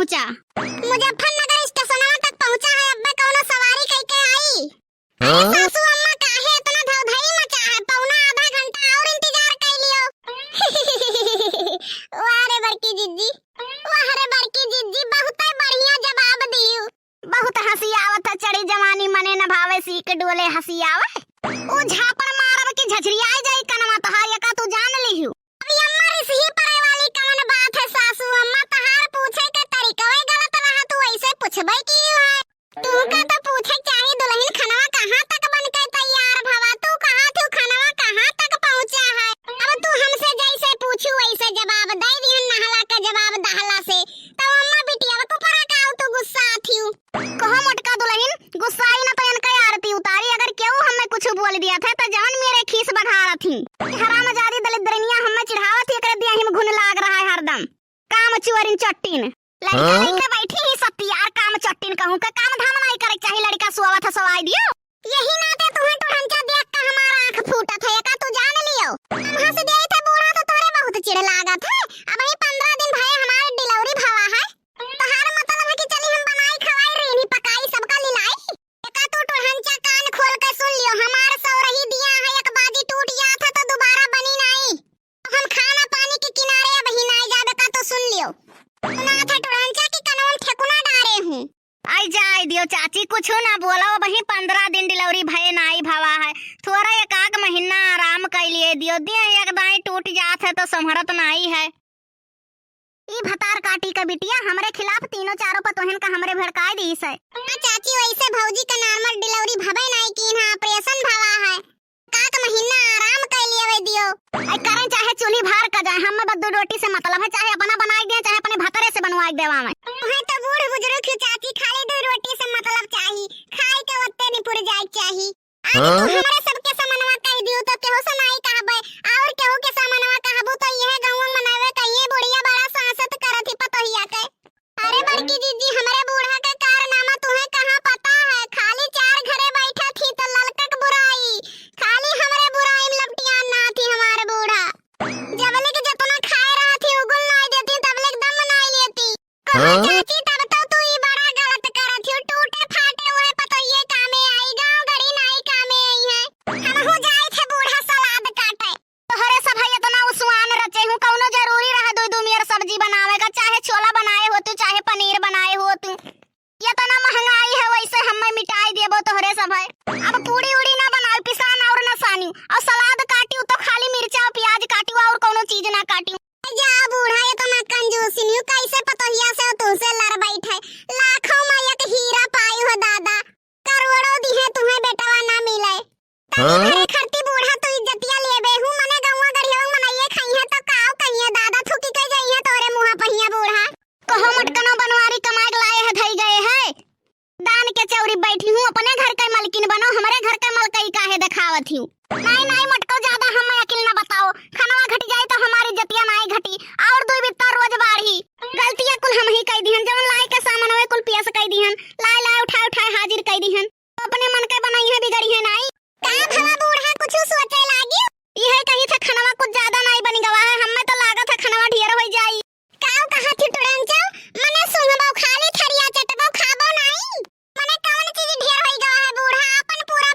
पहुंचा? मुजफ्फरनगर स्टेशनवा तक पहुंचा है। अब कौनो सवारी कई के आई? सासू अम्मा काहे इतना धौधई मचा है? पौना आधा घंटा और इंतजार कर लियो। वाह रे बड़की जिज्जी, वाह रे बड़की जिज्जी, बहुत बढ़िया जवाब दियो। बहुत हंसी आवत है, चढ़ी जवानी मने न भावे, सीक डोले हंसी आवे। ओ झापड़ मारब की झझरिया जाई कनमा तहार का तू जान लिहु। अभी अम्मा रिसही परे वाली कौन बात है? सासू अम्मा तहार पूछे के तरीका गलत रहा, तू ऐसे पूछबे की है? तू का तो पूछे चाहे दुल्हन खनवा कहां तक बन के तैयार भवा? तू कहां थू? खनवा कहां तक पहुंचा है? अब तू हमसे जैसे पूछू वैसे जवाब दे दिहन, नहला का जवाब दहला से। तब अम्मा बिटिया को परा काऊ तू गुस्सा आथियू। कहो मोटका दुल्हन, गुस्सा आई ना तो इनका आरती उतारी। अगर क्यों हमें कुछ बोल दिया था तो जान मेरे खीस बढ़ा रही। हरामजादी दलित दरनिया हमें चिढ़ावत ही कर दिया, हिम घुन लाग रहा है हरदम। काम चुअरिन चट्टिन लड़का लड़का बैठी ही सत्ती यार, काम चट्टिन कहूं का काम धाम नहीं करे चाहिए। लड़का सुआवत है सवाई दियो। यही नाते तुम्हें टुहंचा देख के हमारा आंख फूटत है, का तू जान लियो। हम हंस दिए थे बूढ़ा तो तोरे बहुत चिढ़ लागत है। अब ही 15 दिन भये हमारे डिलीवरी भवा है। तोहार मतलब है कि चली हम बनाई खवाई रेनी पकाई सबका लिलाई। एका तू टुहंचा कान खोल के सुन लियो, हमार सौ रही दिया है, एक बाजी टूट गया था तो दोबारा बनी नहीं। हम खाना पानी के किनारे अब ही नहीं जाबे का तो सुन लियो। सुना था टुहंचा की कानून ठेकुना डारे हूं। आई जाए दियो चाची, कुछ ना बोलो। वही 15 दिन डिलीवरी भय नाई भवा है, थोड़ा एक आध महीना आराम कर लिए दियो। दिए एक दाई टूट जात है तो संभरत नहीं है। ई भतार काटी का बिटिया हमरे खिलाफ तीनों चारों पतोहन का हमरे भड़काए दी है। चाची वैसे भौजी का नॉर्मल डिलीवरी भवे नहीं की ना, ऑपरेशन भवा है। काक महीना आराम कर लिए वे दियो। आई करें चाहे चूल्ही भार का जाए, हम बद्दू रोटी से मतलब है। चाहे अपना बनाई दे चाहे अपने भतरे से बनवाई देवा में। तुम्हें तो बूढ़ बुजुर्ग चाची खाली दो रोटी से मतलब चाहिए, खाए के वत्ते नहीं पुर जाए चाहिए। आज तू हमरे सबके समनवा कह दियो तो केहू से नहीं कहबे, और केहू के समनवा कहबू तो यह गांव मनावे कहिए बुढ़िया बड़ा सांसत करत ही पतोहिया के। अरे बड़की जीजी, हमरे बूढ़ा के कारनामा तुम्हें कहां पता है? खाली 4 घरे बैठा थी तो ललकक बुराई, खाली हमरे बुराई में लपटिया ना थी। हमारे बूढ़ा जबले के जितना खाए रहा थी उगल नहीं देती, तबले दम नहीं लेती। कहो चाची तब तो तू ही बड़ा गलत करत थी। टूटे फाटे हुए पतोहिए कामे आई, गांव गड़ी नहीं कामे आई है। हम हो जाए थे बूढ़ा सलाद काटे, तोहरे सब है इतना उस्वान रचे हूं। कौनो जरूरी रहा दो दो मेर सब्जी बनावेगा, चाहे छोला बनाए हो तू चाहे पनीर बनाए हो तू। ये तना महंगाई है वैसे हमें मिटाई देबो तोहरे सब है। अब पूड़ी उड़ी ना बनाओ, पिसान और ना सानी, और सलाद काटियो तो खाली मिर्चा और प्याज काटियो और कोनो चीज ना काटियो। जा बूढ़ा ये तो मैं कंजूसी नहीं हूं, कैसे पतोहिया से तुझसे लड़ बैठे। लाखों में एक हीरा पाई हो दादा, करोड़ों दिए तुम्हें बेटवा ना मिले। घरे खरती बूढ़ा तो इज्जतिया लेबे हूं, मने गौवा गढ़िया मनाइए खाइए तो काव कहिए दादा थुकी के जाइए तोरे मुंह पहिया बूढ़ा। कहो मटकनो बनवारी कमाए लाए है धई गए है। दान के चौरी बैठी हूं, अपने घर के मालकिन बनो, हमरे घर के मलकई काहे दिखावत हूं। नहीं नहीं मटको ज्यादा हमें अकिल ना बताओ, खनवा घट जाए तो हमारी जतिया नहीं घटी, और दो बित्ता रोज बाढ़ी। गलतियां कुल हम ही कह दिहन, जवन लाए के सामान होए कुल पियस कह दिहन, लाए लाए उठाए उठाए हाजिर कह दिहन। तो अपने मन के बनाई है बिगड़ी है नहीं। का भला बूढ़ा कुछ सोचे लागी? यह कही था खनवा कुछ ज्यादा नहीं बनी गवा है, हमें तो लागत है खनवा ढेर हो जाई। काऊ कहा थी टुरंचा मने सुनबो खाली थरिया चटबो खाबो नहीं। मने कौन चीज ढेर होई गवा है बूढ़ा? अपन पूरा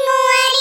मुअर